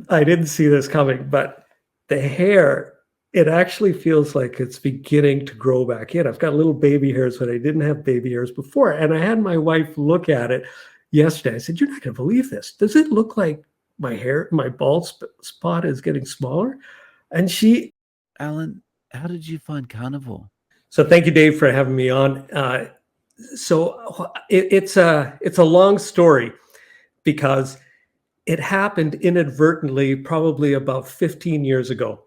I didn't see this coming, but the hair, it actually feels like it's beginning to grow back in. I've got little baby hairs, but I didn't have baby hairs before. And I had my wife look at it yesterday. I said, "You're not going to believe this. Does it look like my hair, my bald spot is getting smaller?" And she... Alan, how did you find Carnivore? So thank you, Dave, for having me on. It's a long story because it happened inadvertently, probably about 15 years ago.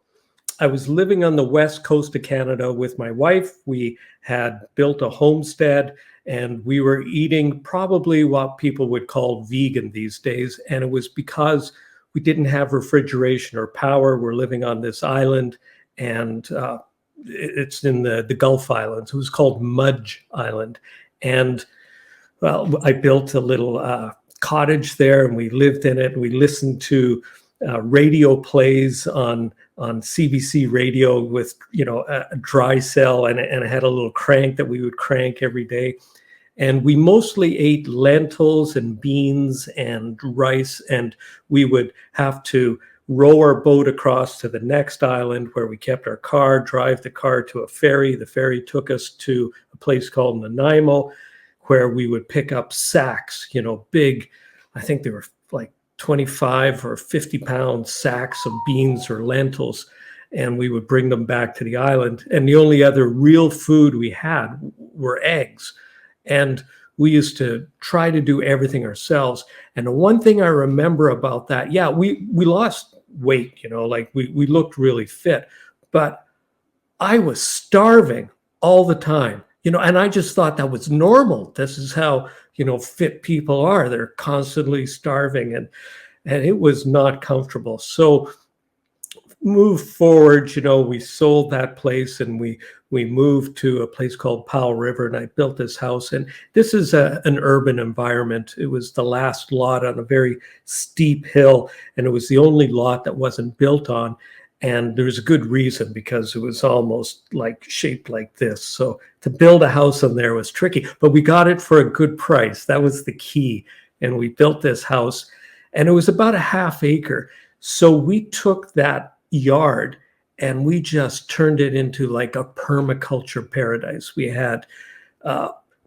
I was living on the west coast of Canada with my wife. We had built a homestead and we were eating probably what people would call vegan these days. And it was because we didn't have refrigeration or power. We're living on this island, and it's in the Gulf Islands. It was called Mudge Island. And well, I built a little cottage there and we lived in it. We listened to radio plays on CBC radio with, a dry cell, and I had a little crank that we would crank every day. And we mostly ate lentils and beans and rice, and we would have to row our boat across to the next island where we kept our car, drive the car to a ferry. The ferry took us to a place called Nanaimo, where we would pick up sacks, big, I think they were like 25 or 50 pound sacks of beans or lentils, and we would bring them back to the island. And the only other real food we had were eggs. And we used to try to do everything ourselves. And the one thing I remember about that, yeah, we lost weight, we looked really fit, but I was starving all the time, and I just thought that was normal. This is how, fit people are. They're constantly starving, and it was not comfortable. So move forward, we sold that place and we moved to a place called Powell River, and I built this house. And this is an urban environment. It was the last lot on a very steep hill, and it was the only lot that wasn't built on. And there's a good reason, because it was almost like shaped like this. So to build a house on there was tricky, but we got it for a good price. That was the key. And we built this house, and it was about a half acre. So we took that yard and we just turned it into like a permaculture paradise. We had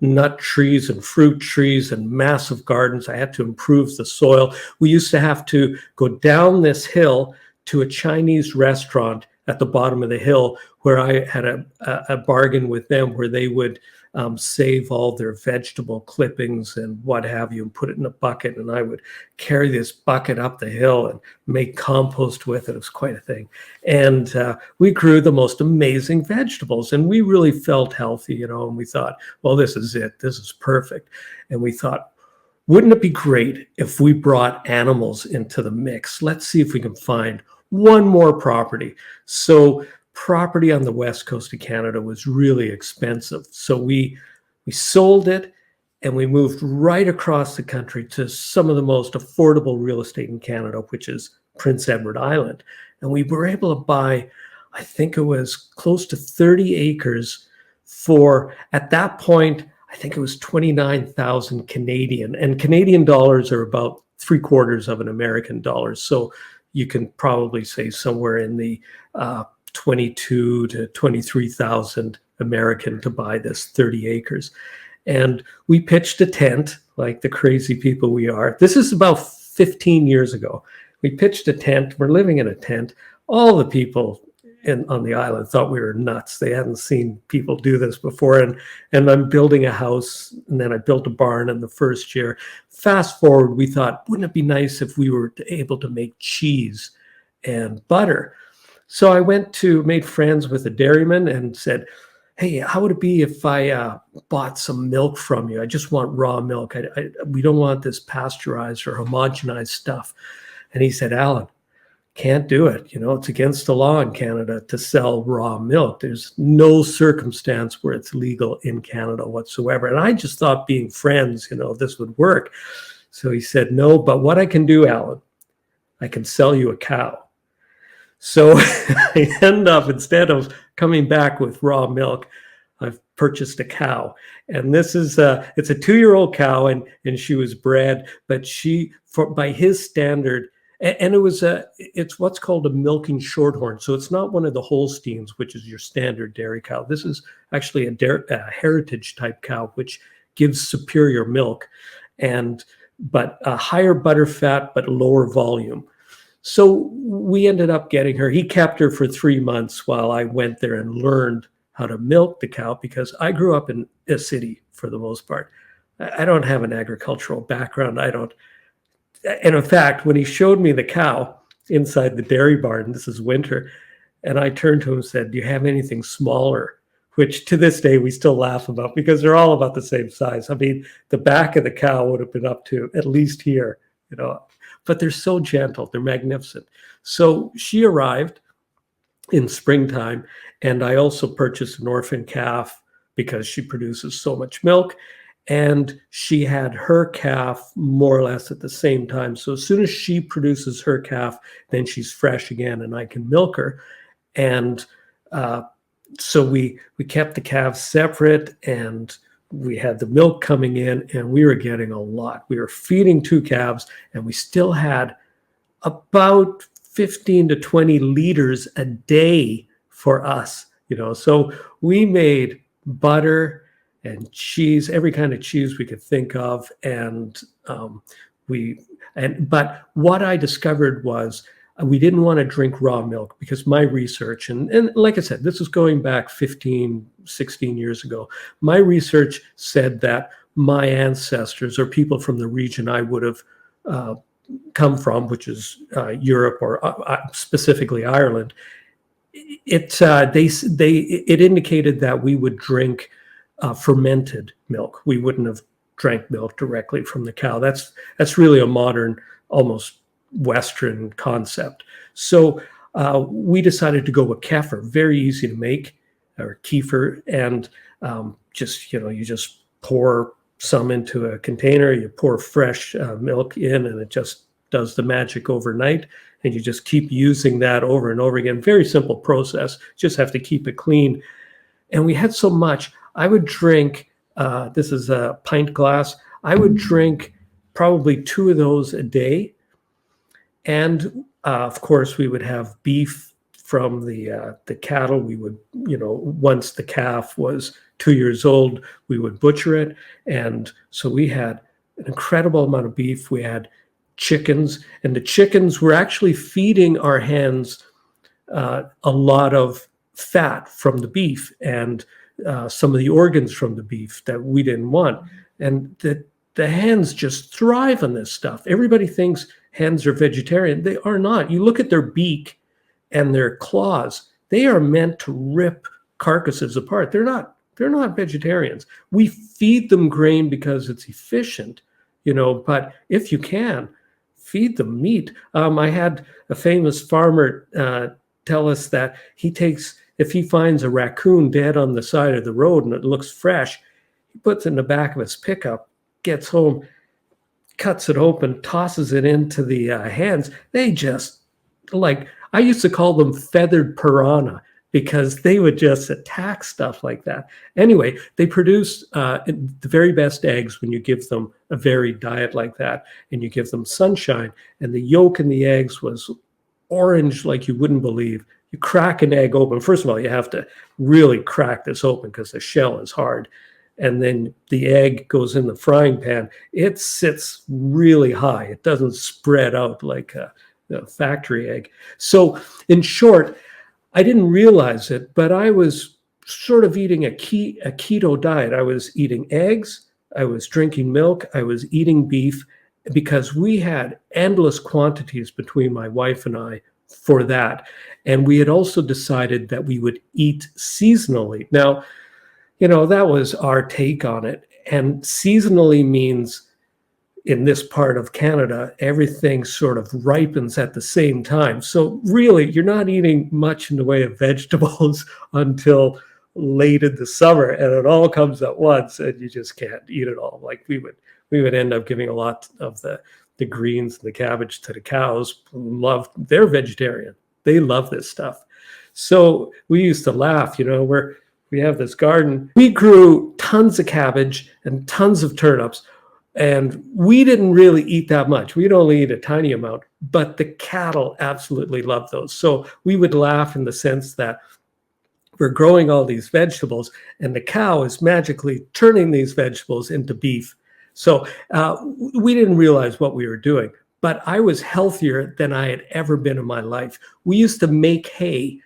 nut trees and fruit trees and massive gardens. I had to improve the soil. We used to have to go down this hill to a Chinese restaurant at the bottom of the hill, where I had a bargain with them where they would save all their vegetable clippings and what have you and put it in a bucket. And I would carry this bucket up the hill and make compost with it. It was quite a thing. And we grew the most amazing vegetables, and we really felt healthy, and we thought, well, this is it. This is perfect. And we thought, wouldn't it be great if we brought animals into the mix? Let's see if we can find one more property. So property on the west coast of Canada was really expensive. So we sold it, and we moved right across the country to some of the most affordable real estate in Canada, which is Prince Edward Island. And we were able to buy, I think it was close to 30 acres for, at that point, I think it was 29,000 Canadian, and Canadian dollars are about 3/4 of an American dollar. So you can probably say somewhere in the 22 to 23,000 American to buy this 30 acres. And we pitched a tent like the crazy people we are. This is about 15 years ago. We pitched a tent. We're living in a tent. All the people on the island thought we were nuts. They hadn't seen people do this before. And I'm building a house, and then I built a barn in the first year. Fast forward, we thought, wouldn't it be nice if we were able to make cheese and butter? So I made friends with a dairyman and said, hey, how would it be if I bought some milk from you? I just want raw milk. We don't want this pasteurized or homogenized stuff. And he said, Alan, can't do it. It's against the law in Canada to sell raw milk. There's no circumstance where it's legal in Canada whatsoever. And I just thought, being friends, this would work. So he said, no, but what I can do, Alan, I can sell you a cow. So I end up, instead of coming back with raw milk, I've purchased a cow. And this is it's a 2-year-old cow, and she was bred, but by his standard, And it's what's called a milking shorthorn. So it's not one of the Holsteins, which is your standard dairy cow. This is actually a heritage type cow, which gives superior milk, but a higher butter fat, but lower volume. So we ended up getting her. He kept her for 3 months while I went there and learned how to milk the cow, because I grew up in a city for the most part. I don't have an agricultural background. And in fact, when he showed me the cow inside the dairy barn, this is winter, and I turned to him and said, "Do you have anything smaller?" Which to this day we still laugh about, because they're all about the same size. I mean, the back of the cow would have been up to at least here, but they're so gentle. They're magnificent. So she arrived in springtime, and I also purchased an orphan calf because she produces so much milk. And she had her calf more or less at the same time. So as soon as she produces her calf, then she's fresh again and I can milk her. And so we kept the calves separate, and we had the milk coming in, and we were getting a lot. We were feeding 2 calves, and we still had about 15 to 20 liters a day for us, So we made butter and cheese, every kind of cheese we could think of. But what I discovered was we didn't want to drink raw milk, because my research, and like I said, this is going back 15, 16 years ago. My research said that my ancestors, or people from the region I would have come from, which is Europe, or specifically Ireland, it indicated that we would drink fermented milk. We wouldn't have drank milk directly from the cow. That's really a modern, almost Western concept. So we decided to go with kefir, very easy to make, or kefir, and you just pour some into a container, you pour fresh milk in, and it just does the magic overnight, and you just keep using that over and over again. Very simple process, just have to keep it clean. And we had so much. I would drink, this is a pint glass, I would drink probably 2 of those a day. And of course, we would have beef from the cattle. We would, once the calf was 2 years old, we would butcher it. And so we had an incredible amount of beef. We had chickens, and the chickens were actually feeding our hens a lot of fat from the beef, and some of the organs from the beef that we didn't want. And the hens just thrive on this stuff. Everybody thinks hens are vegetarian. They are not. You look at their beak and their claws, they are meant to rip carcasses apart. They're not vegetarians. We feed them grain because it's efficient, but if you can, feed them meat. I had a famous farmer tell us that if he finds a raccoon dead on the side of the road and it looks fresh, he puts it in the back of his pickup, gets home, cuts it open, tosses it into the hens. They just, I used to call them feathered piranha, because they would just attack stuff like that. Anyway, they produce the very best eggs when you give them a varied diet like that, and you give them sunshine. And the yolk in the eggs was orange like you wouldn't believe. You crack an egg open. First of all, you have to really crack this open because the shell is hard. And then the egg goes in the frying pan. It sits really high. It doesn't spread out like a factory egg. So in short, I didn't realize it, but I was sort of eating a keto diet. I was eating eggs, I was drinking milk, I was eating beef, because we had endless quantities between my wife and I for that. And we had also decided that we would eat seasonally. Now, that was our take on it. And seasonally means, in this part of Canada, everything sort of ripens at the same time. So really, you're not eating much in the way of vegetables until late in the summer, and it all comes at once, and you just can't eat it all. Like we would end up giving a lot of the greens and the cabbage to the cows. They're vegetarian. They love this stuff. So we used to laugh, we have this garden. We grew tons of cabbage and tons of turnips. And we didn't really eat that much. We'd only eat a tiny amount, but the cattle absolutely loved those. So we would laugh in the sense that we're growing all these vegetables and the cow is magically turning these vegetables into beef. So we didn't realize what we were doing, but I was healthier than I had ever been in my life. We used to make hay,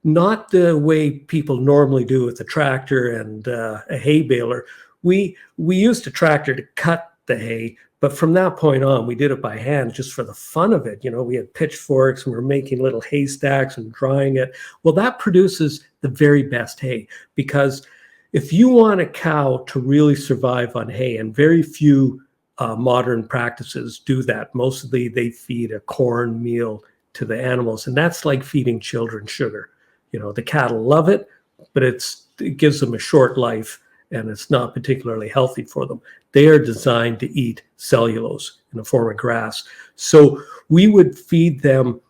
not the way people normally do with a tractor and a hay baler. We used a tractor to cut the hay, but from that point on, we did it by hand just for the fun of it. You know, we had pitchforks and we were making little haystacks and drying it. Well, that produces the very best hay, because if you want a cow to really survive on hay, and very few modern practices do that, mostly they feed a corn meal to the animals, and that's like feeding children sugar. You know, the cattle love it, but it gives them a short life, and it's not particularly healthy for them. They are designed to eat cellulose in the form of grass. So we would feed them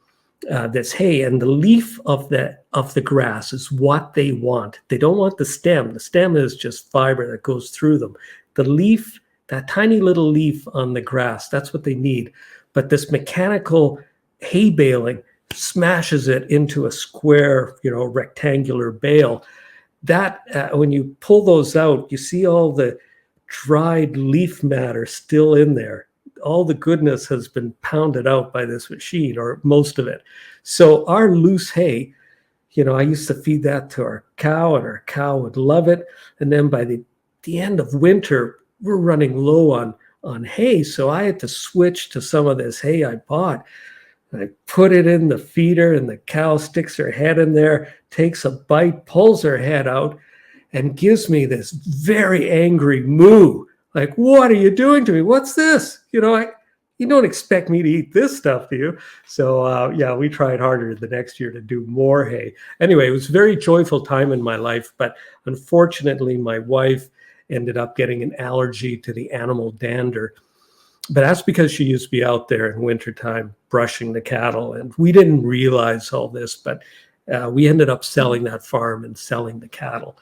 this hay, and the leaf of the grass is what they want. They don't want the stem. The stem is just fiber that goes through them. The leaf, that tiny little leaf on the grass, that's what they need. But this mechanical hay baling smashes it into a square, rectangular bale. That when you pull those out, you see all the dried leaf matter still in there. All the goodness has been pounded out by this machine, or most of it. So our loose hay, I used to feed that to our cow, and our cow would love it. And then by the end of winter, we're running low on hay. So I had to switch to some of this hay I bought. I put it in the feeder, and the cow sticks her head in there, takes a bite, pulls her head out, and gives me this very angry moo. Like, what are you doing to me? What's this? You don't expect me to eat this stuff, do you? So, we tried harder the next year to do more hay. Anyway, it was a very joyful time in my life, but unfortunately, my wife ended up getting an allergy to the animal dander. But that's because she used to be out there in wintertime brushing the cattle. And we didn't realize all this, but we ended up selling that farm and selling the cattle.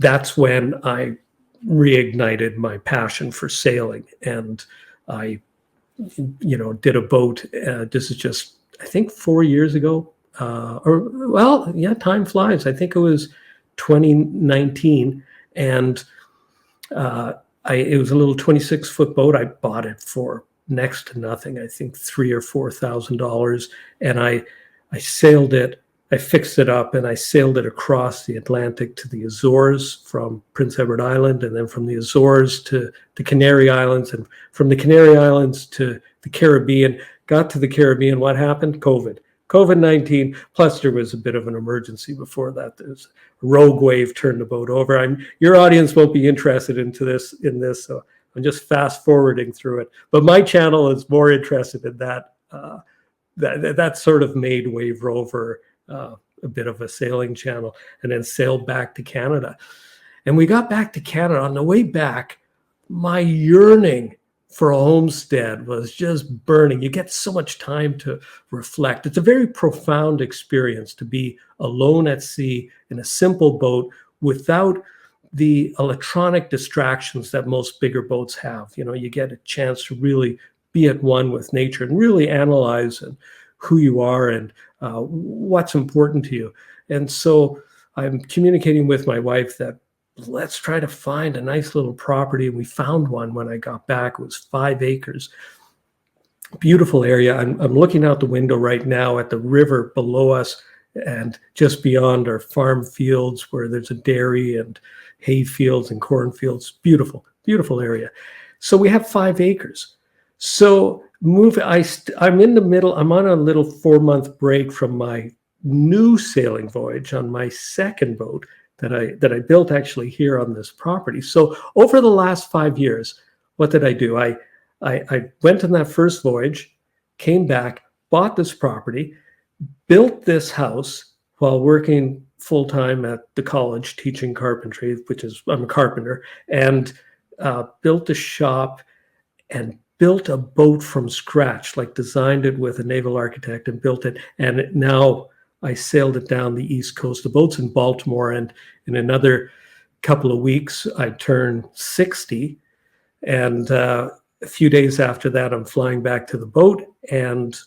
That's when I reignited my passion for sailing. And I, did a boat. This is just, I think, 4 years ago. Time flies. I think it was 2019. And it was a little 26-foot boat. I bought it for next to nothing. I think $3,000 or $4,000, and I sailed it. I fixed it up, and I sailed it across the Atlantic to the Azores from Prince Edward Island, and then from the Azores to the Canary Islands, and from the Canary Islands to the Caribbean. Got to the Caribbean. What happened? COVID-19, plus there was a bit of an emergency before that. There's a rogue wave turned the boat over. Your audience won't be interested in this, so I'm just fast forwarding through it. But my channel is more interested in that. That sort of made Wave Rover a bit of a sailing channel, and then sailed back to Canada. And we got back to Canada. On the way back, my yearning for a homestead was just burning. You get so much time to reflect. It's a very profound experience to be alone at sea in a simple boat without the electronic distractions that most bigger boats have. You get a chance to really be at one with nature and really analyze who you are and what's important to you. And so I'm communicating with my wife that let's try to find a nice little property. We found one when I got back. It was 5 acres. Beautiful area. I'm looking out the window right now at the river below us, and just beyond our farm fields where there's a dairy and hay fields and cornfields. Beautiful, beautiful area. So we have 5 acres. So I'm in the middle. I'm on a little 4-month break from my new sailing voyage on my second boat that I built actually here on this property. So over the last 5 years, what did I do? I went on that first voyage, came back, bought this property, built this house while working full-time at the college teaching carpentry, I'm a carpenter, and built a shop and built a boat from scratch, like designed it with a naval architect and built it. And now I sailed it down the East Coast. The boat's in Baltimore, and in another couple of weeks, I turn 60. And a few days after that, I'm flying back to the boat, and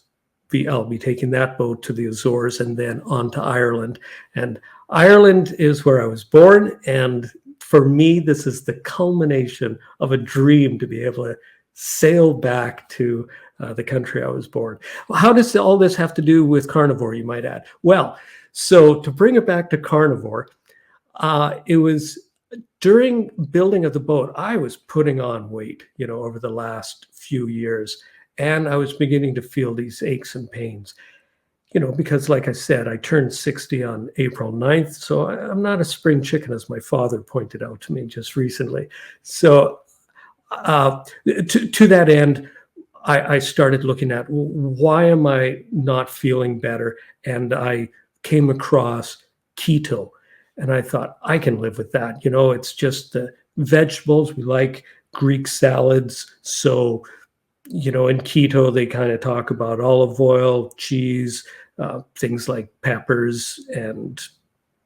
I'll be taking that boat to the Azores and then on to Ireland. And Ireland is where I was born. And for me, this is the culmination of a dream to be able to sail back to the country I was born. Well, how does all this have to do with carnivore, you might add? Well, so to bring it back to carnivore, it was during building of the boat, I was putting on weight, over the last few years. And I was beginning to feel these aches and pains, because like I said, I turned 60 on April 9th. So I'm not a spring chicken, as my father pointed out to me just recently. So to that end, I started looking at, why am I not feeling better? And I came across keto. And I thought, I can live with that. It's just the vegetables. We like Greek salads. So, in keto, they kind of talk about olive oil, cheese, things like peppers and,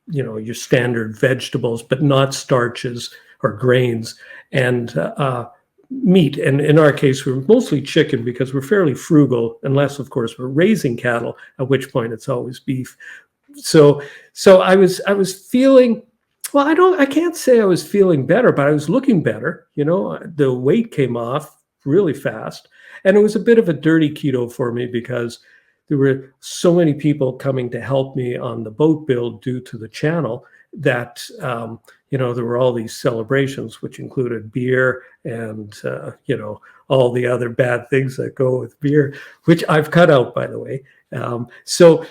your standard vegetables, but not starches or grains, and meat. And in our case, we're mostly chicken because we're fairly frugal, unless, of course, we're raising cattle, at which point it's always beef. So I was feeling, well, I can't say I was feeling better, but I was looking better. The weight came off really fast, and it was a bit of a dirty keto for me because there were so many people coming to help me on the boat build due to the channel that, there were all these celebrations, which included beer and, all the other bad things that go with beer, which I've cut out, by the way. So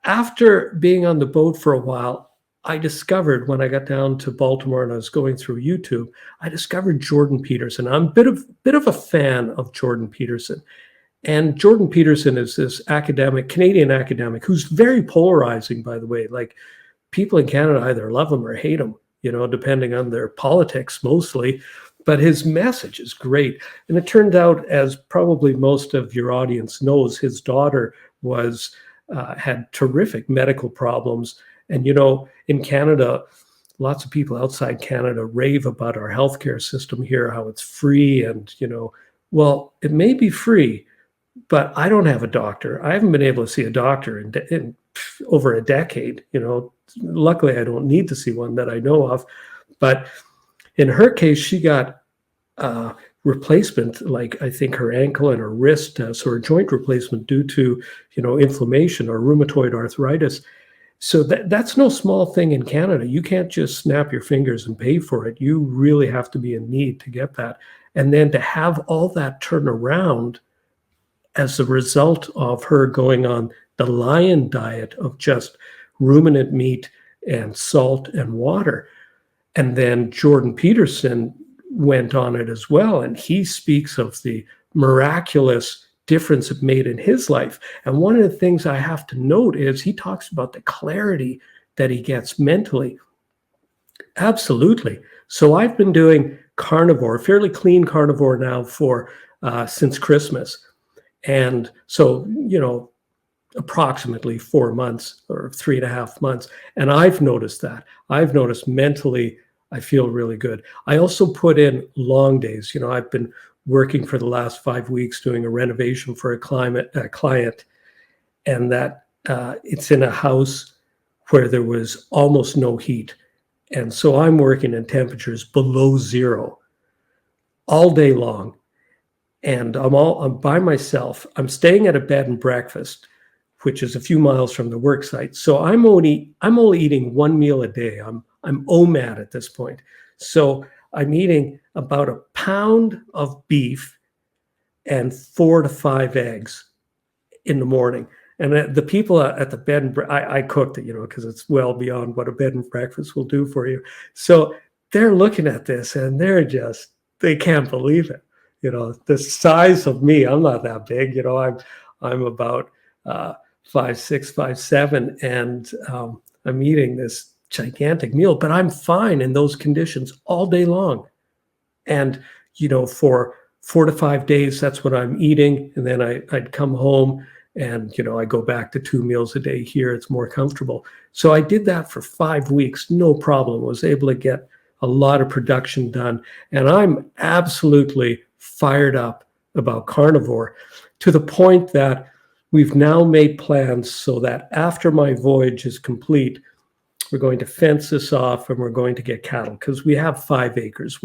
after being on the boat for a while, I discovered, when I got down to Baltimore and I was going through YouTube, I discovered Jordan Peterson. I'm a bit of a fan of Jordan Peterson. And Jordan Peterson is this Canadian academic, who's very polarizing, by the way. Like, people in Canada either love him or hate him, depending on their politics mostly. But his message is great. And it turned out, as probably most of your audience knows, his daughter had terrific medical problems. And, in Canada, lots of people outside Canada rave about our healthcare system here, how it's free. And, well, it may be free, but I don't have a doctor. I haven't been able to see a doctor in over a decade. Luckily, I don't need to see one that I know of. But in her case, she got replacement, like I think her ankle and her wrist, so her joint replacement due to, inflammation or rheumatoid arthritis. So that's no small thing in Canada. You can't just snap your fingers and pay for it. You really have to be in need to get that. And then to have all that turn around as a result of her going on the lion diet of just ruminant meat and salt and water. And then Jordan Peterson went on it as well. And he speaks of the miraculous difference it made in his life. And one of the things I have to note is he talks about the clarity that he gets mentally. Absolutely. So I've been doing carnivore, fairly clean carnivore now for since Christmas. And so, approximately 4 months or 3.5 months. And I've noticed that. I've noticed mentally, I feel really good. I also put in long days. I've been working for the last 5 weeks doing a renovation for a client, and that it's in a house where there was almost no heat. And so I'm working in temperatures below zero all day long. And I'm by myself. I'm staying at a bed and breakfast, which is a few miles from the work site. So I'm only eating one meal a day. I'm OMAD at this point. So I'm eating about a pound of beef and 4 to 5 eggs in the morning. And the people at the bed and I cooked it, because it's well beyond what a bed and breakfast will do for you. So they're looking at this and they can't believe it. The size of me, I'm not that big. I'm about 5'6", 5'7", and I'm eating this gigantic meal, but I'm fine in those conditions all day long. And, for 4 to 5 days, that's what I'm eating. And then I'd come home and, I go back to 2 meals a day here. It's more comfortable. So I did that for 5 weeks, no problem. I was able to get a lot of production done. And I'm absolutely fired up about carnivore, to the point that we've now made plans so that after my voyage is complete, we're going to fence this off and we're going to get cattle, because we have 5 acres.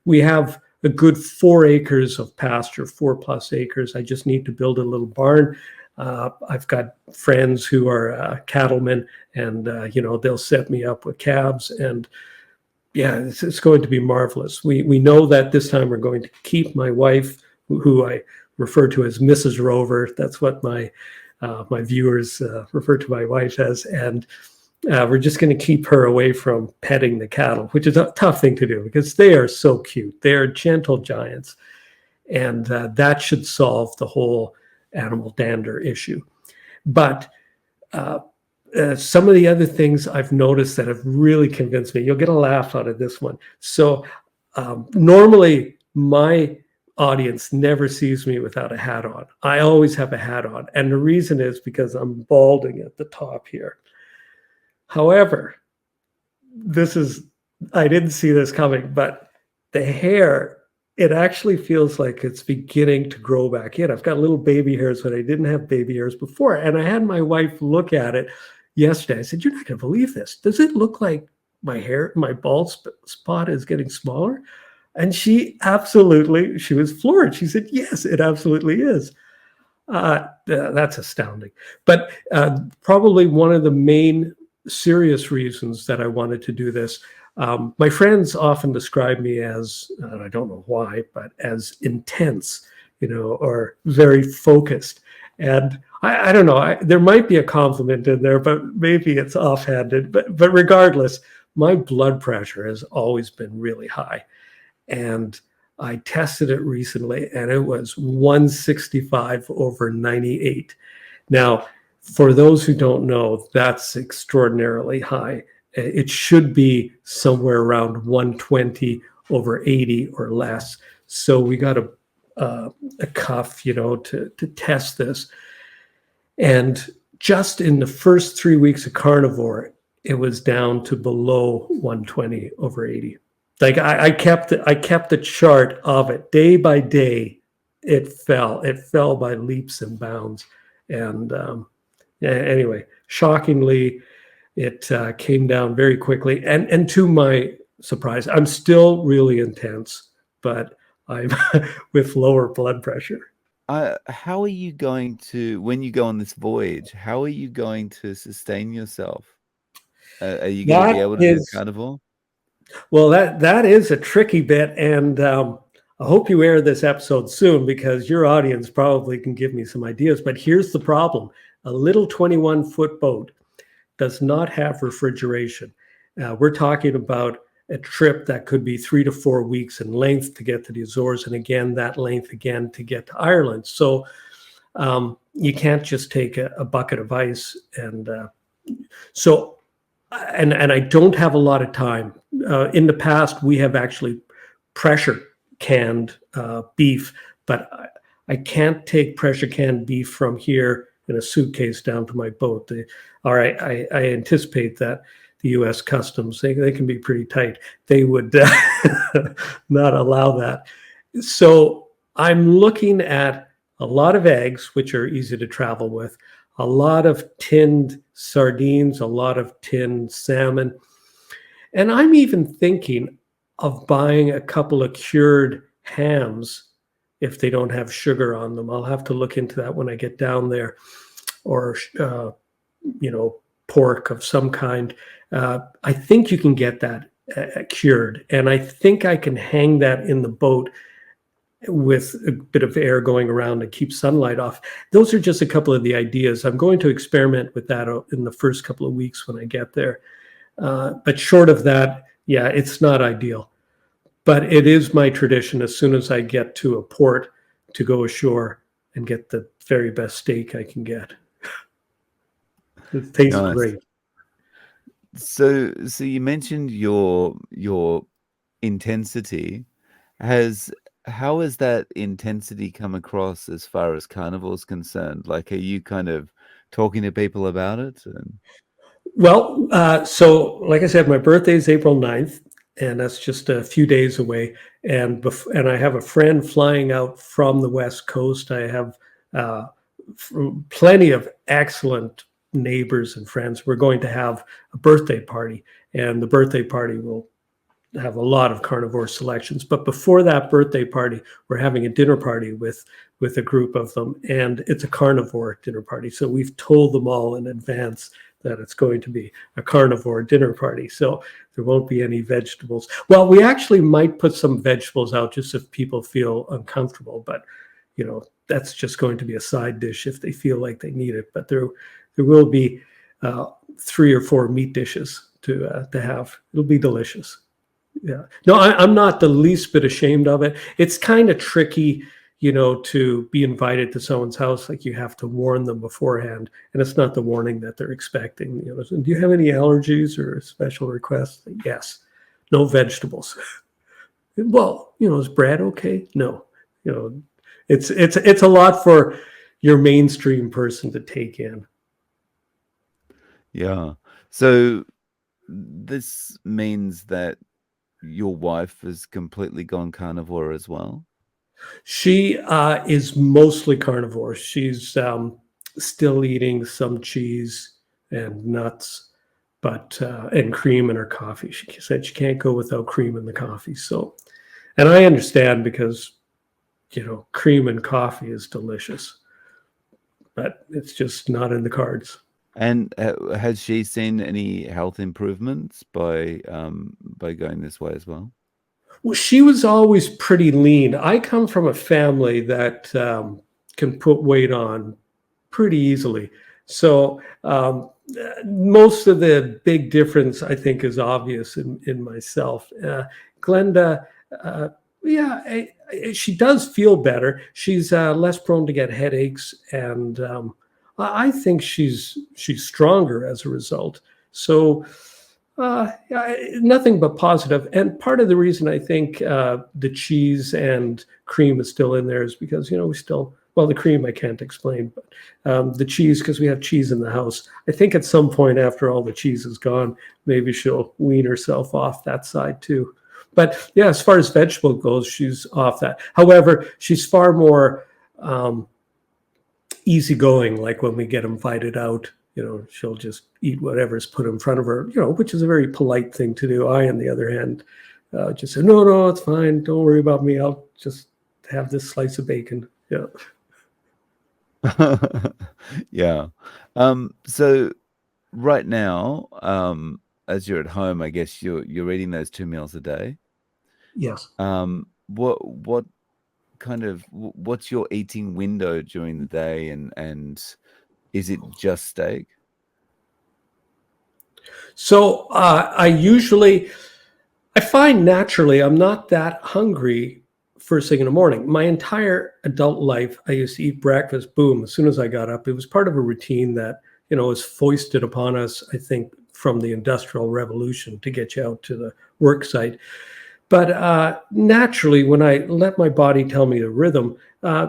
We have a good 4 acres of pasture, 4+ acres. I just need to build a little barn. I've got friends who are cattlemen, and they'll set me up with calves, and yeah, it's going to be marvelous. We know that this time we're going to keep my wife, who I refer to as Mrs. Rover. That's what my viewers refer to my wife as, and we're just going to keep her away from petting the cattle, which is a tough thing to do because they are so cute. They are gentle giants, and that should solve the whole animal dander issue. But some of the other things I've noticed that have really convinced me, you'll get a laugh out of this one. So normally my audience never sees me without a hat on. I always have a hat on. And the reason is because I'm balding at the top here. However, I didn't see this coming, but the hair, it actually feels like it's beginning to grow back in. I've got little baby hairs, but I didn't have baby hairs before. And I had my wife look at it yesterday. I said, "You're not going to believe this. Does it look like my bald spot is getting smaller?" And she was floored. She said, "Yes, it absolutely is." That's astounding. But probably one of the main serious reasons that I wanted to do this, my friends often describe me as, I don't know why, but as intense, or very focused. And I don't know, there might be a compliment in there, but maybe it's offhanded. But regardless, my blood pressure has always been really high. And I tested it recently, and it was 165/98. Now, for those who don't know, that's extraordinarily high. It should be somewhere around 120/80 or less. So we got a cuff, to test this. And just in the first 3 weeks of carnivore, it was down to below 120/80. Like I kept the chart of it day by day. It fell by leaps and bounds. And anyway, shockingly, it came down very quickly. And to my surprise, I'm still really intense, but I'm with lower blood pressure. How are you going to, when you go on this voyage, how are you going to sustain yourself? Are you going to be able to do carnivore? Well, that is a tricky bit, and I hope you air this episode soon, because your audience probably can give me some ideas. But here's the problem. A little 21-foot boat does not have refrigeration. We're talking about a trip that could be 3 to 4 weeks in length to get to the Azores, and again, that length again to get to Ireland. So you can't just take a bucket of ice. And I don't have a lot of time. In the past, we have actually pressure canned beef, but I can't take pressure canned beef from here in a suitcase down to my boat. I anticipate that the U.S. Customs, they can be pretty tight. They would not allow that. So I'm looking at a lot of eggs, which are easy to travel with, a lot of tinned sardines, a lot of tinned salmon. And I'm even thinking of buying a couple of cured hams if they don't have sugar on them. I'll have to look into that when I get down there. Or, pork of some kind. I think you can get that cured. And I think I can hang that in the boat with a bit of air going around to keep sunlight off. Those are just a couple of the ideas. I'm going to experiment with that in the first couple of weeks when I get there. But short of that, yeah, it's not ideal. But it is my tradition, as soon as I get to a port, to go ashore and get the very best steak I can get. It tastes great. So you mentioned your intensity. How has that intensity come across as far as carnivore is concerned? Like, are you kind of talking to people about it? Well, so like I said, my birthday is April 9th. and that's just a few days away. And I have a friend flying out from the West Coast. I have plenty of excellent neighbors and friends. We're going to have a birthday party, and the birthday party will have a lot of carnivore selections. But before that birthday party, we're having a dinner party with a group of them, and it's a carnivore dinner party. So we've told them all in advance that it's going to be a carnivore dinner party. So there won't be any vegetables. Well, we actually might put some vegetables out just if people feel uncomfortable, but that's just going to be a side dish if they feel like they need it. But there will be 3 or 4 meat dishes to have. It'll be delicious. Yeah. No, I'm not the least bit ashamed of it. It's kind of tricky, to be invited to someone's house. Like, you have to warn them beforehand, and it's not the warning that they're expecting. Do you have any allergies or special requests? Yes. No vegetables. Well, is bread okay? No. It's a lot for your mainstream person to take in. Yeah. So this means that your wife has completely gone carnivore as well? She is mostly carnivore. She's still eating some cheese and nuts, but and cream in her coffee. She said she can't go without cream in the coffee. So, and I understand, because cream in coffee is delicious, but it's just not in the cards. And has she seen any health improvements by going this way as well? Well, she was always pretty lean. I come from a family that can put weight on pretty easily. So most of the big difference, I think, is obvious in myself. Glenda, she does feel better. She's less prone to get headaches, and I think she's stronger as a result. So nothing but positive. And part of the reason I think the cheese and cream is still in there is because, the cream I can't explain, but the cheese, because we have cheese in the house. I think at some point after all the cheese is gone, maybe she'll wean herself off that side too. But yeah, as far as vegetable goes, she's off that. However, she's far more easygoing. Like, when we get invited out, she'll just eat whatever's put in front of her, which is a very polite thing to do. I, on the other hand, just say, no, it's fine. Don't worry about me. I'll just have this slice of bacon. Yeah. Yeah. So right now, as you're at home, I guess you're eating those 2 meals a day. Yes. What kind of, what's your eating window during the day, and is it just steak? So I find naturally I'm not that hungry first thing in the morning. My entire adult life, I used to eat breakfast, boom, as soon as I got up. It was part of a routine that, was foisted upon us, I think, from the Industrial Revolution to get you out to the work site. But naturally, when I let my body tell me the rhythm,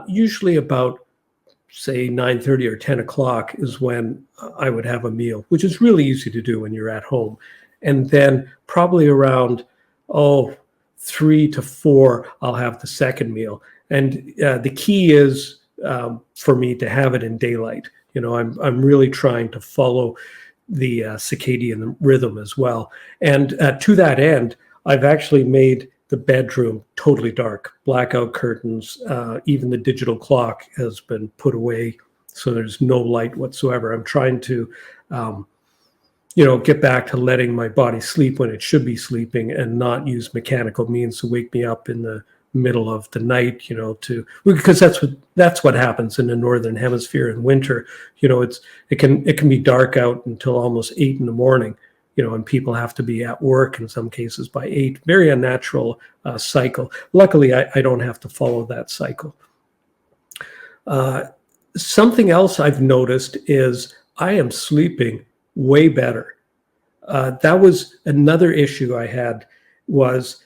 usually about, say, 9:30 or 10 o'clock is when I would have a meal, which is really easy to do when you're at home. And then probably around 3 to 4, I'll have the second meal. And the key is for me to have it in daylight. I'm really trying to follow the circadian rhythm as well. And to that end, I've actually made the bedroom totally dark, blackout curtains, even the digital clock has been put away, so there's no light whatsoever. I'm trying to, get back to letting my body sleep when it should be sleeping, and not use mechanical means to wake me up in the middle of the night, because that's what happens in the Northern Hemisphere in winter. It can be dark out until almost 8 in the morning. And people have to be at work in some cases by 8. Very unnatural cycle. Luckily, I don't have to follow that cycle. Something else I've noticed is I am sleeping way better. That was another issue I had, was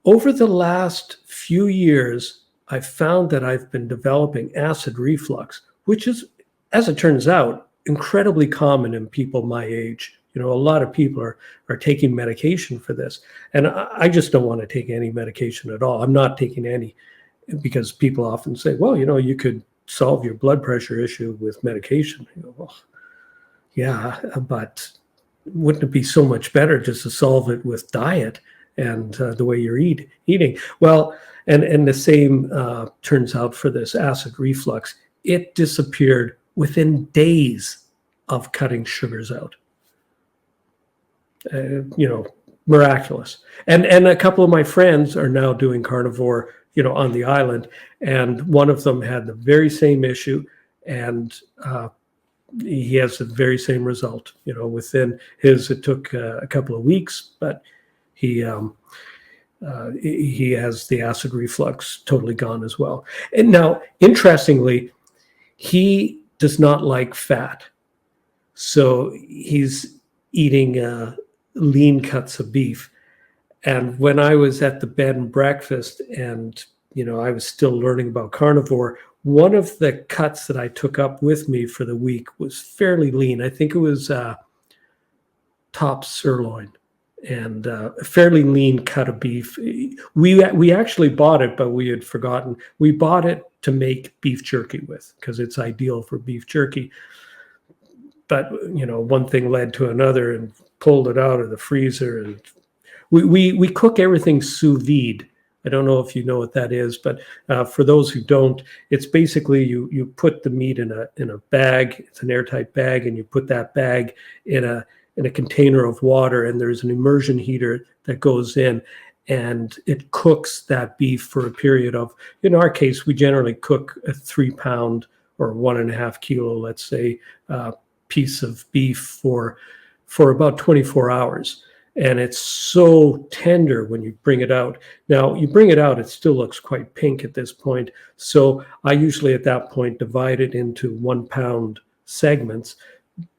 over the last few years, I found that I've been developing acid reflux, which is, as it turns out, incredibly common in people my age. You know, a lot of people are taking medication for this. And I just don't want to take any medication at all. I'm not taking any, because people often say, well, you know, you could solve your blood pressure issue with medication. You know, well, yeah, but wouldn't it be so much better just to solve it with diet and the way you're eating? Well, and the same turns out for this acid reflux. It disappeared within days of cutting sugars out. You know, miraculous. And a couple of my friends are now doing carnivore, you know, on the island, and one of them had the very same issue, and he has the very same result. You know, within his, it took a couple of weeks, but he has the acid reflux totally gone as well. And now, interestingly, he does not like fat, so he's eating lean cuts of beef. And when I was at the bed and breakfast, and you know, I was still learning about carnivore, one of the cuts that I took up with me for the week was fairly lean. I think it was top sirloin, and a fairly lean cut of beef. We actually bought it, but we had forgotten. We bought it to make beef jerky with, because it's ideal for beef jerky. But you know, one thing led to another, and pulled it out of the freezer, and we cook everything sous vide. I don't know if you know what that is, but for those who don't, it's basically you put the meat in a bag. It's an airtight bag, and you put that bag in a container of water, and there's an immersion heater that goes in, and it cooks that beef for a period of, in our case, we generally cook a 3 pound or 1.5 kilo, let's say, piece of beef for about 24 hours. And it's so tender when you bring it out. Now, you bring it out, it still looks quite pink at this point. So I usually at that point divide it into 1 pound segments,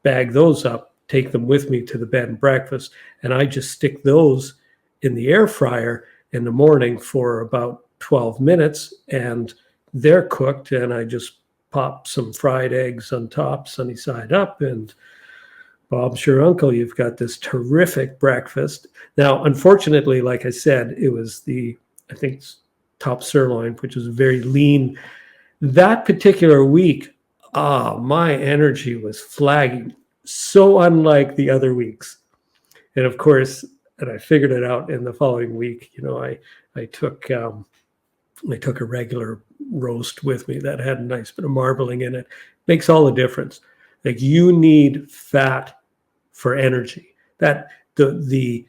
bag those up, take them with me to the bed and breakfast, and I just stick those in the air fryer in the morning for about 12 minutes, and they're cooked, and I just pop some fried eggs on top, sunny side up, and Bob's your uncle. You've got this terrific breakfast. Now, unfortunately, like I said, it was I think top sirloin, which was very lean. That particular week, my energy was flagging, so unlike the other weeks. And of course, and I figured it out in the following week. You know, I took a regular roast with me that had a nice bit of marbling in it. Makes all the difference. Like, you need fat for energy. That the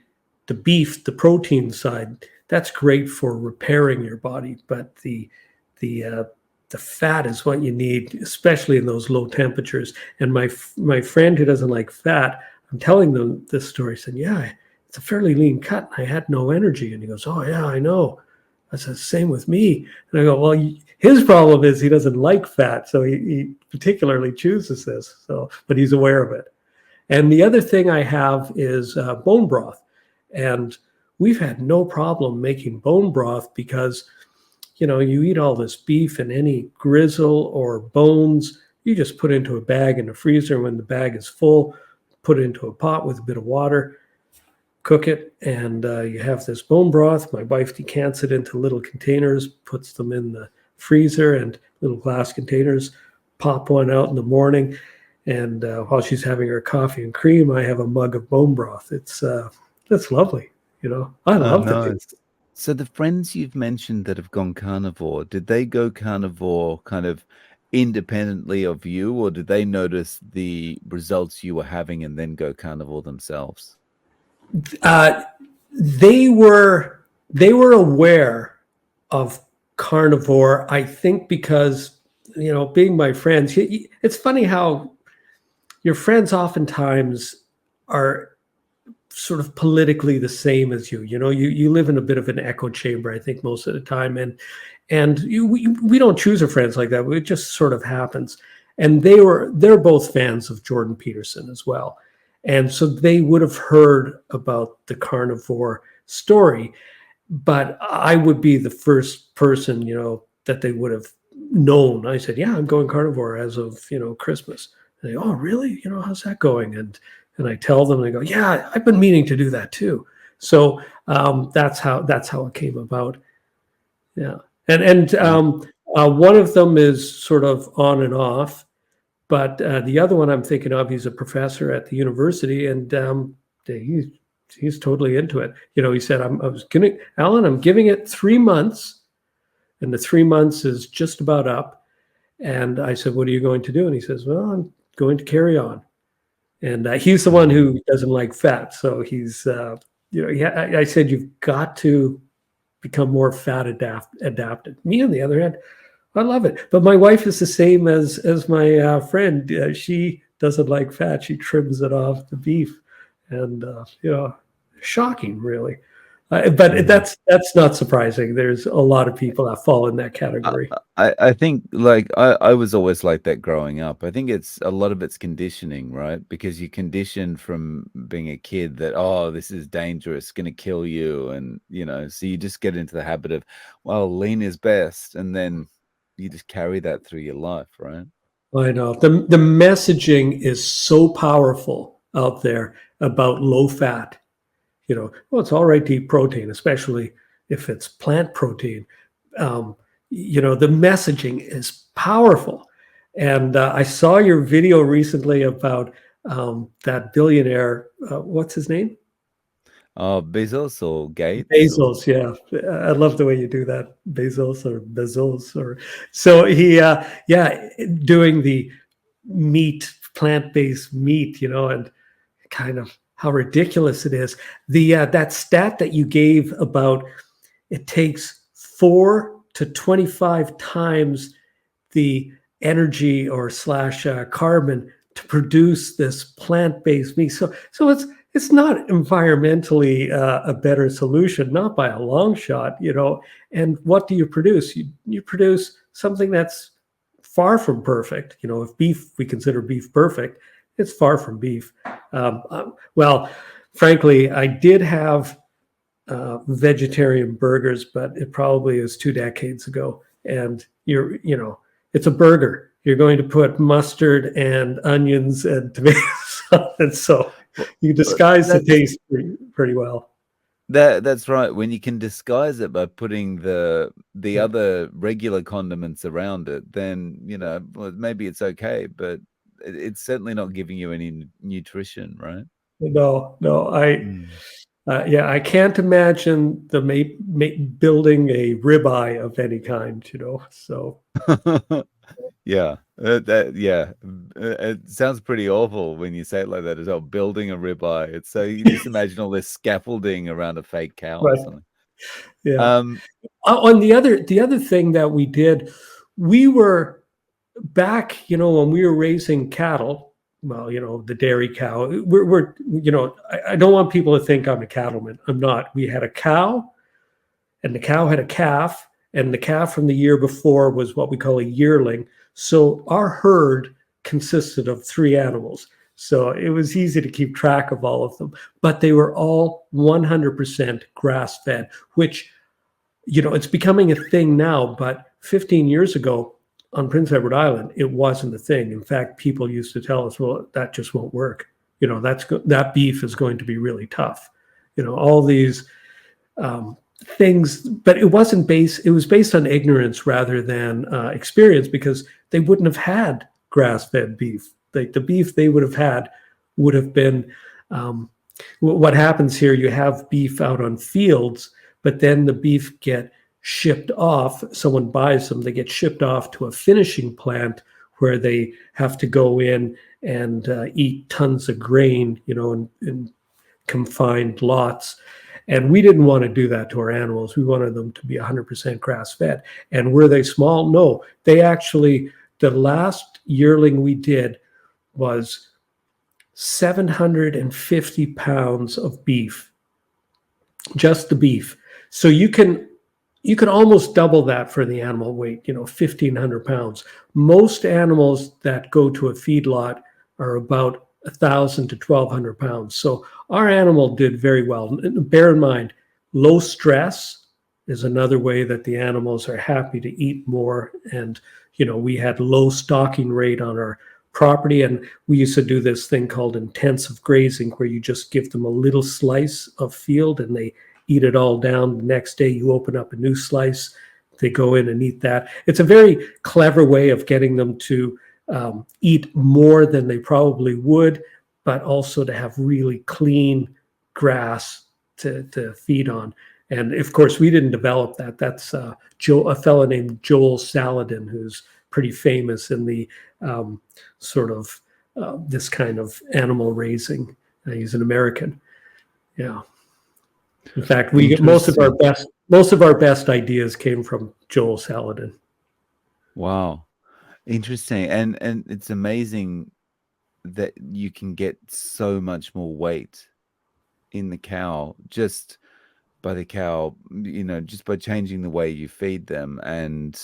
beef, the protein side, that's great for repairing your body, but the fat is what you need, especially in those low temperatures. And my friend who doesn't like fat, I'm telling them this story, said, yeah, it's a fairly lean cut. I had no energy. And he goes, oh yeah, I know. I said, same with me. And I go, well, his problem is he doesn't like fat, so he particularly chooses this. So, but he's aware of it. And the other thing I have is bone broth. And we've had no problem making bone broth because, you know, you eat all this beef, and any grizzle or bones, you just put into a bag in the freezer. When the bag is full, put it into a pot with a bit of water, cook it, and you have this bone broth. My wife decants it into little containers, puts them in the freezer, and little glass containers, pop one out in the morning. And while she's having her coffee and cream, I have a mug of bone broth. It's lovely. You know, I love it. So the friends you've mentioned that have gone carnivore, did they go carnivore kind of independently of you, or did they notice the results you were having and then go carnivore themselves? They were aware of carnivore, I think, because, you know, being my friends, it's funny how your friends oftentimes are sort of politically the same as you. You know, you live in a bit of an echo chamber, I think, most of the time, and we don't choose our friends like that. It just sort of happens. And they're both fans of Jordan Peterson as well. And so they would have heard about the carnivore story, but I would be the first person, you know, that they would have known. I said, yeah, I'm going carnivore as of, you know, Christmas. And they, oh, really? You know, how's that going? And And I tell them, they go, yeah, I've been meaning to do that too. So that's how it came about. Yeah. One of them is sort of on and off, but the other one I'm thinking of, he's a professor at the university, and he's totally into it. He said, Alan, I'm giving it 3 months, and the 3 months is just about up. And I said, what are you going to do? And he says, well, I'm going to carry on. And he's the one who doesn't like fat. So he's, I said, you've got to become more fat adapted. Me, on the other hand, I love it. But my wife is the same as my friend. She doesn't like fat. She trims it off the beef. And, shocking, really. But that's not surprising. There's a lot of people that fall in that category. I think, like, I was always like that growing up. I think a lot of it's conditioning, right? Because you condition from being a kid that, oh, this is dangerous, going to kill you. And, so you just get into the habit of, well, lean is best. And then you just carry that through your life, right? I know. The messaging is so powerful out there about low fat. Well, it's all right to eat protein, especially if it's plant protein. The messaging is powerful. And I saw your video recently about that billionaire. What's his name? Bezos or Gates? Bezos, yeah. I love the way you do that. Bezos. Or so he, doing the plant-based meat, and kind of how ridiculous it is. That stat that you gave about it takes 4 to 25 times the energy or / carbon to produce this plant-based meat. So it's not environmentally a better solution, not by a long shot, And what do you produce? You produce something that's far from perfect. If we consider beef perfect, it's far from beef. Well, frankly, I did have vegetarian burgers, but it probably is 2 decades ago. And it's a burger. You're going to put mustard and onions and tomatoes on it, so you disguise the taste pretty well. That's right. When you can disguise it by putting the other regular condiments around it, then well, maybe it's okay, but it's certainly not giving you any nutrition, right? No, I can't imagine building a ribeye of any kind, So yeah, it sounds pretty awful when you say it like that as well. Building a ribeye. It's so you just imagine all this scaffolding around a fake cow or something. Yeah. On the other thing that we did, we were back, when we were raising cattle. Well, the dairy cow. We're I don't want people to think I'm a cattleman. I'm not. We had a cow, and the cow had a calf, and the calf from the year before was what we call a yearling. So our herd consisted of 3 animals. So it was easy to keep track of all of them. But they were all 100% grass-fed, which, it's becoming a thing now. But 15 years ago on Prince Edward Island, it wasn't a thing. In fact, people used to tell us, well, that just won't work. That beef is going to be really tough. All these things, but it was based on ignorance rather than experience, because they wouldn't have had grass-fed beef. The beef they would have had would have been what happens here. You have beef out on fields, but then the beef get shipped off. Someone buys them, they get shipped off to a finishing plant where they have to go in and eat tons of grain, in confined lots. And we didn't want to do that to our animals. We wanted them to be 100% grass-fed. And were they small? No. They actually, the last yearling we did was 750 pounds of beef, just the beef. So you can almost double that for the animal weight, 1,500 pounds. Most animals that go to a feedlot are about 1,000 to 1,200 pounds. So our animal did very well. Bear in mind, low stress is another way that the animals are happy to eat more. And, we had low stocking rate on our property. And we used to do this thing called intensive grazing, where you just give them a little slice of field and they eat it all down. The next day you open up a new slice, they go in and eat that. It's a very clever way of getting them to eat more than they probably would, but also to have really clean grass to feed on. And of course, we didn't develop that. That's a fellow named Joel Salatin, who's pretty famous in the sort of this kind of animal raising. He's an American. Yeah. In fact, we get most of our best ideas came from Joel Salatin. Wow. Interesting. And it's amazing that you can get so much more weight in the cow just by just by changing the way you feed them. And,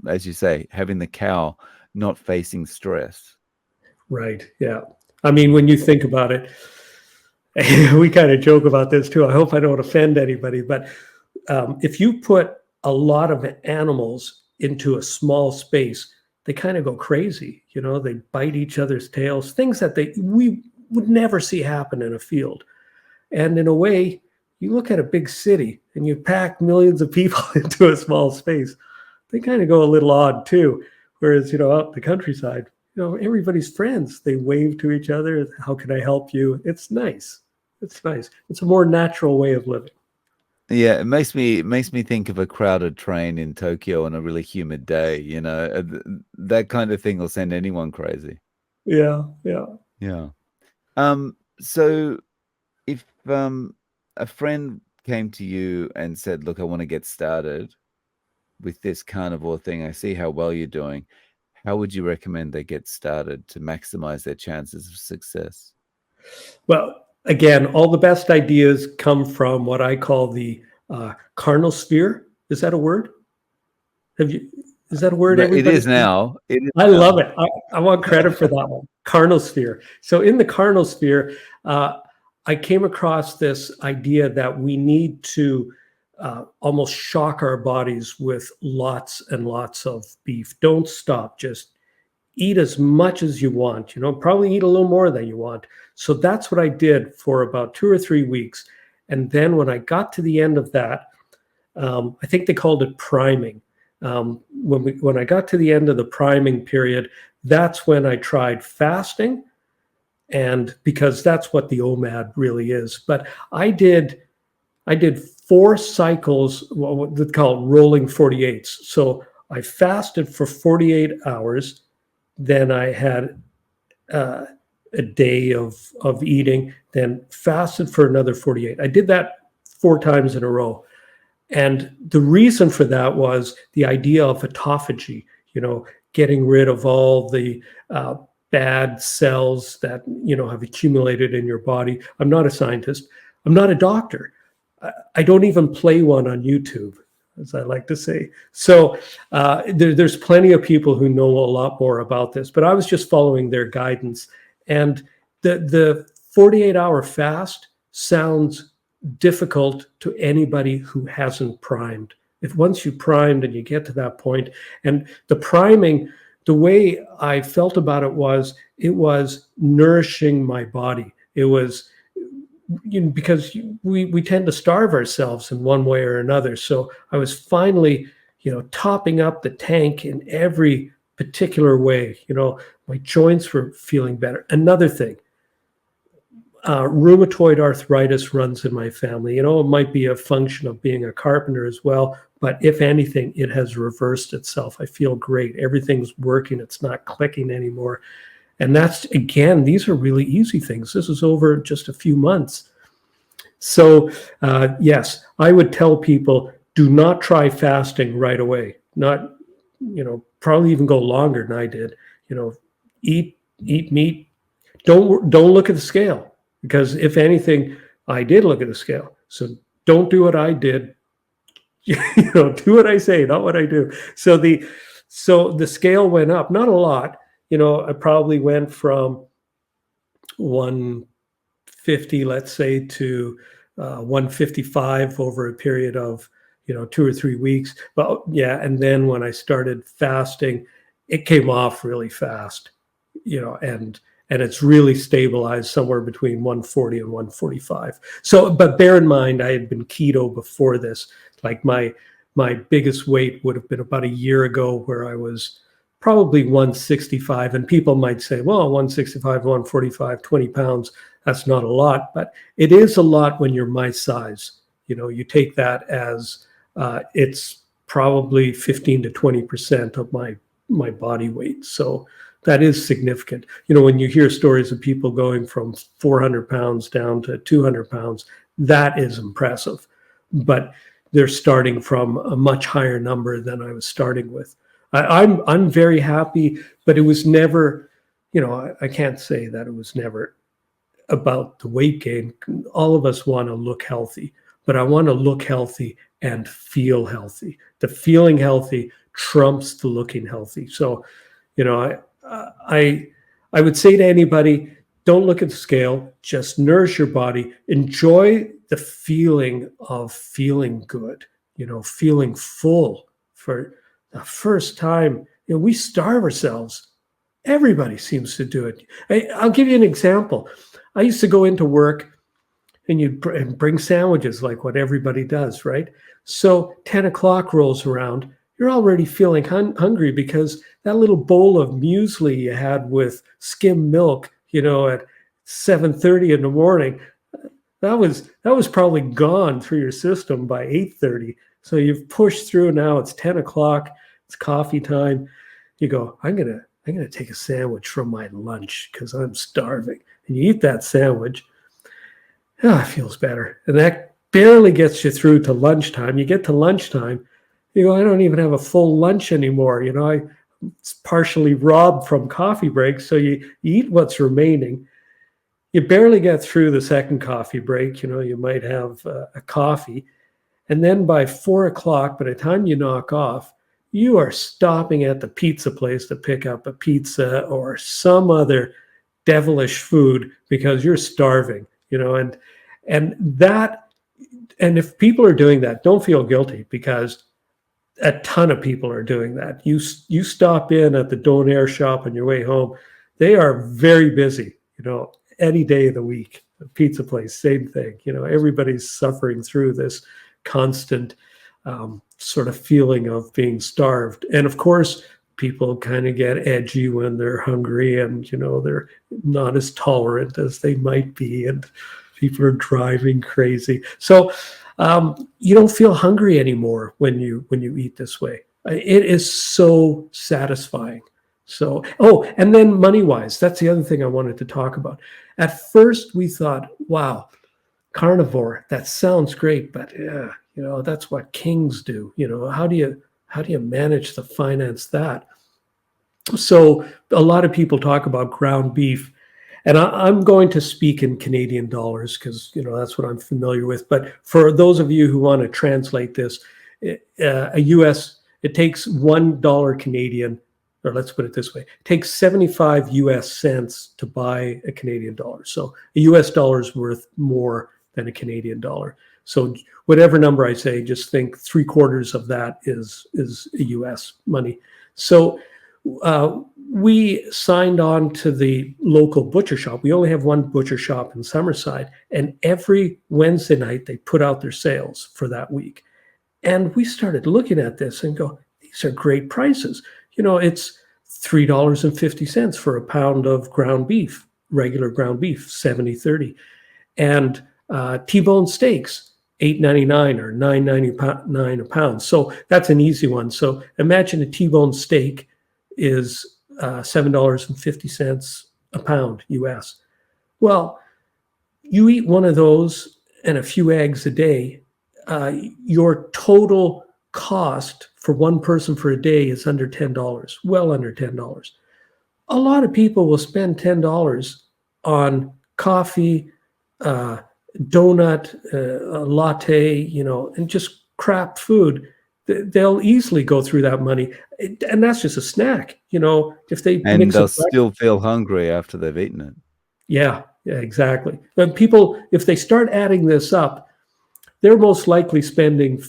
as you say, having the cow not facing stress. Right. Yeah. I mean, when you think about it, we kind of joke about this too. I hope I don't offend anybody, but if you put a lot of animals into a small space, they kind of go crazy. They bite each other's tails, things that we would never see happen in a field. And in a way, you look at a big city and you pack millions of people into a small space, they kind of go a little odd too. Whereas, out in the countryside, everybody's friends. They wave to each other. How can I help you? It's nice. It's nice. It's a more natural way of living. Yeah, it makes me think of a crowded train in Tokyo on a really humid day. That kind of thing will send anyone crazy. Yeah. So if a friend came to you and said, "Look, I want to get started with this carnivore thing. I see how well you're doing." How would you recommend they get started to maximize their chances of success? Well, again, all the best ideas come from what I call the carnosphere. Is that a word? Is that a word? It is now. I love it. I want credit for that one. Carnosphere. So in the carnosphere, I came across this idea that we need to almost shock our bodies with lots and lots of beef. Don't stop. Just eat as much as you want. Probably eat a little more than you want. So that's what I did for about 2 or 3 weeks. And then when I got to the end of that, I think they called it priming. When I got to the end of the priming period, that's when I tried fasting, and because that's what the OMAD really is. But I did 4 cycles, what they call rolling 48s. So I fasted for 48 hours. Then I had a day of eating, then fasted for another 48. I did that 4 times in a row. And the reason for that was the idea of autophagy, getting rid of all the bad cells that, have accumulated in your body. I'm not a scientist. I'm not a doctor. I don't even play one on YouTube, as I like to say. So there's plenty of people who know a lot more about this, but I was just following their guidance. And the 48-hour fast sounds difficult to anybody who hasn't primed. If once you primed and you get to that point, and the priming, the way I felt about it was nourishing my body. It was, because we tend to starve ourselves in one way or another. So I was finally, topping up the tank in every particular way. My joints were feeling better. Another thing, rheumatoid arthritis runs in my family. It might be a function of being a carpenter as well, but if anything, it has reversed itself. I feel great. Everything's working. It's not clicking anymore. And that's, again, these are really easy things. This is over just a few months. So yes, I would tell people, do not try fasting right away. Not, probably even go longer than I did. Eat meat. Don't look at the scale. Because if anything, I did look at the scale. So don't do what I did. Do what I say, not what I do. So the scale went up, not a lot. I probably went from 150, let's say, to 155 over a period of 2 or 3 weeks. But yeah, and then when I started fasting, it came off really fast. and it's really stabilized somewhere between 140 and 145. So, but bear in mind, I had been keto before this. Like my biggest weight would have been about a year ago, where I was probably 165. And people might say, well, 165, 145, 20 pounds, that's not a lot. But it is a lot when you're my size. You take that as it's probably 15 to 20% of my body weight. So that is significant. When you hear stories of people going from 400 pounds down to 200 pounds, that is impressive. But they're starting from a much higher number than I was starting with. I'm very happy, but it was never, I can't say that it was never about the weight gain. All of us want to look healthy, but I want to look healthy and feel healthy. The feeling healthy trumps the looking healthy. So, I would say to anybody, don't look at the scale, just nourish your body, enjoy the feeling of feeling good, feeling full. For the first time, we starve ourselves. Everybody seems to do it. I'll give you an example. I used to go into work and you'd bring sandwiches, like what everybody does, right? So 10 o'clock rolls around, you're already feeling hungry because that little bowl of muesli you had with skim milk, at 7:30 in the morning, that was probably gone through your system by 8:30. So you've pushed through. Now it's 10 o'clock. It's coffee time. You go, I'm gonna take a sandwich from my lunch because I'm starving. And you eat that sandwich. It feels better. And that barely gets you through to lunchtime. You get to lunchtime, you go, I don't even have a full lunch anymore. It's partially robbed from coffee breaks. So you eat what's remaining. You barely get through the second coffee break. You might have a coffee. And then by 4 o'clock, by the time you knock off, you are stopping at the pizza place to pick up a pizza or some other devilish food because you're starving, and if people are doing that, don't feel guilty, because a ton of people are doing that. You stop in at the Donair shop on your way home. They are very busy, any day of the week. The pizza place, same thing. Everybody's suffering through this constant sort of feeling of being starved. And of course, people kind of get edgy when they're hungry, and they're not as tolerant as they might be, and people are driving crazy. So you don't feel hungry anymore when you eat this way. It is so satisfying. So, and then money-wise, that's the other thing I wanted to talk about. At first, we thought, wow, carnivore, that sounds great, but that's what kings do. How do you manage to finance that? So a lot of people talk about ground beef, and I'm going to speak in Canadian dollars because that's what I'm familiar with. But for those of you who want to translate this, it takes $1 Canadian, or let's put it this way, it takes 75 US cents to buy a Canadian dollar. So a US dollar is worth more than a Canadian dollar. So whatever number I say, just think 3/4 of that is US money. So we signed on to the local butcher shop. We only have one butcher shop in Summerside, and every Wednesday night they put out their sales for that week. And we started looking at this and go, these are great prices. It's $3.50 for a pound of ground beef, regular ground beef, 70/30. And T-bone steaks, $8.99 or $9.99 a pound. So that's an easy one. So imagine a T-bone steak is $7.50 a pound US. Well, you eat one of those and a few eggs a day, your total cost for one person for a day is under $10, well under $10. A lot of people will spend $10 on coffee, donut, a latte, and just crap food. They'll easily go through that money, and that's just a snack. If they and they'll still feel hungry after they've eaten it. Yeah, exactly. But people, if they start adding this up, they're most likely spending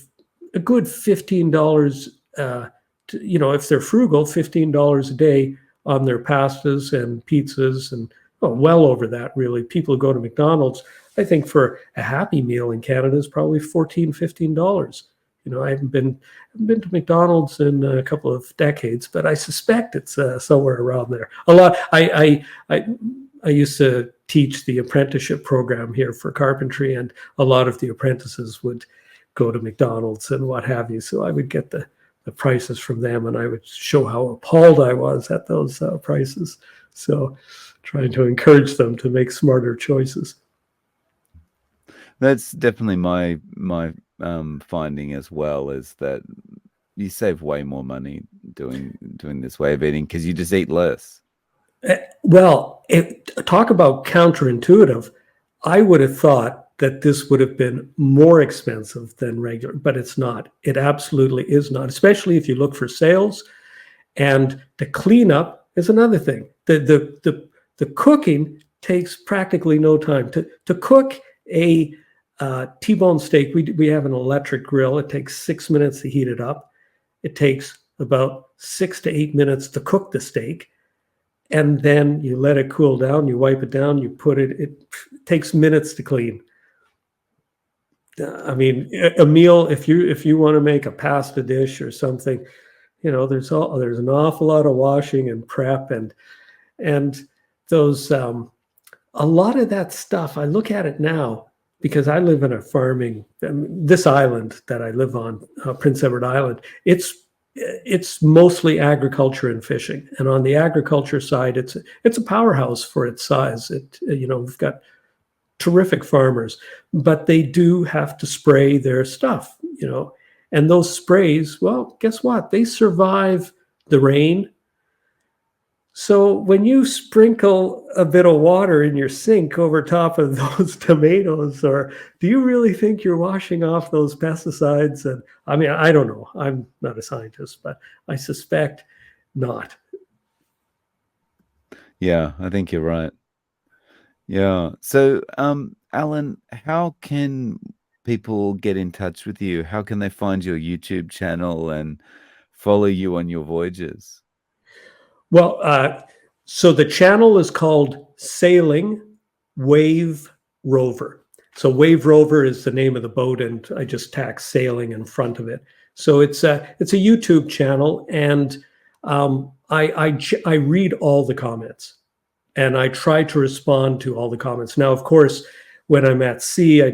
a good $15. If they're frugal, $15 a day on their pastas and pizzas, and well over that, really. People go to McDonald's. I think for a Happy Meal in Canada is probably $14-15. I haven't been to McDonald's in a couple of decades, but I suspect it's somewhere around there. A lot. I used to teach the apprenticeship program here for carpentry, and a lot of the apprentices would go to McDonald's and what have you. So I would get the prices from them, and I would show how appalled I was at those prices. So trying to encourage them to make smarter choices. That's definitely my finding as well, is that you save way more money doing this way of eating because you just eat less. Well, talk about counterintuitive. I would have thought that this would have been more expensive than regular, but it's not. It absolutely is not, especially if you look for sales. And the cleanup is another thing. The cooking takes practically no time. To cook a T-bone steak, we have an electric grill. It takes 6 minutes to heat it up. It takes about 6 to 8 minutes to cook the steak. And then you let it cool down, you wipe it down, you put it takes minutes to clean. I mean, a meal, if you want to make a pasta dish or something, there's an awful lot of washing and prep and those a lot of that stuff. I look at it now because I live in a farming, this island that I live on, Prince Edward Island. It's mostly agriculture and fishing, and on the agriculture side, it's a powerhouse for its size. We've got terrific farmers, but they do have to spray their stuff, and those sprays, well, guess what? They survive the rain. So when you sprinkle a bit of water in your sink over top of those tomatoes, or do you really think you're washing off those pesticides? And I mean, I don't know. I'm not a scientist, but I suspect not. Yeah, I think you're right. Yeah. So, Alan, how can people get in touch with you? How can they find your YouTube channel and follow you on your voyages? Well, so the channel is called Sailing Wave Rover. So Wave Rover is the name of the boat, and I just tack sailing in front of it. So it's a YouTube channel, and I read all the comments, and I try to respond to all the comments. Now, of course, when I'm at sea, I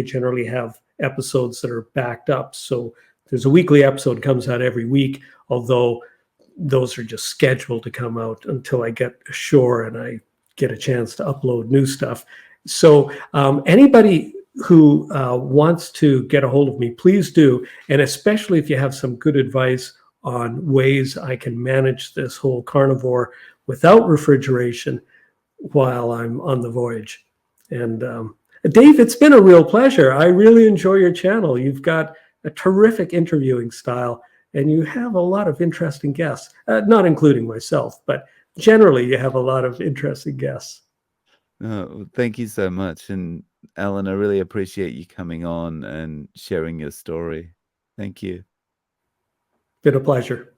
generally have episodes that are backed up. So there's a weekly episode comes out every week, although those are just scheduled to come out until I get ashore and I get a chance to upload new stuff. So anybody who wants to get a hold of me, please do. And especially if you have some good advice on ways I can manage this whole carnivore without refrigeration while I'm on the voyage. And Dave, it's been a real pleasure. I really enjoy your channel. You've got a terrific interviewing style, and you have a lot of interesting guests, not including myself, but generally you have a lot of interesting guests. Thank you so much. And Alan, I really appreciate you coming on and sharing your story. Thank you. Been a pleasure.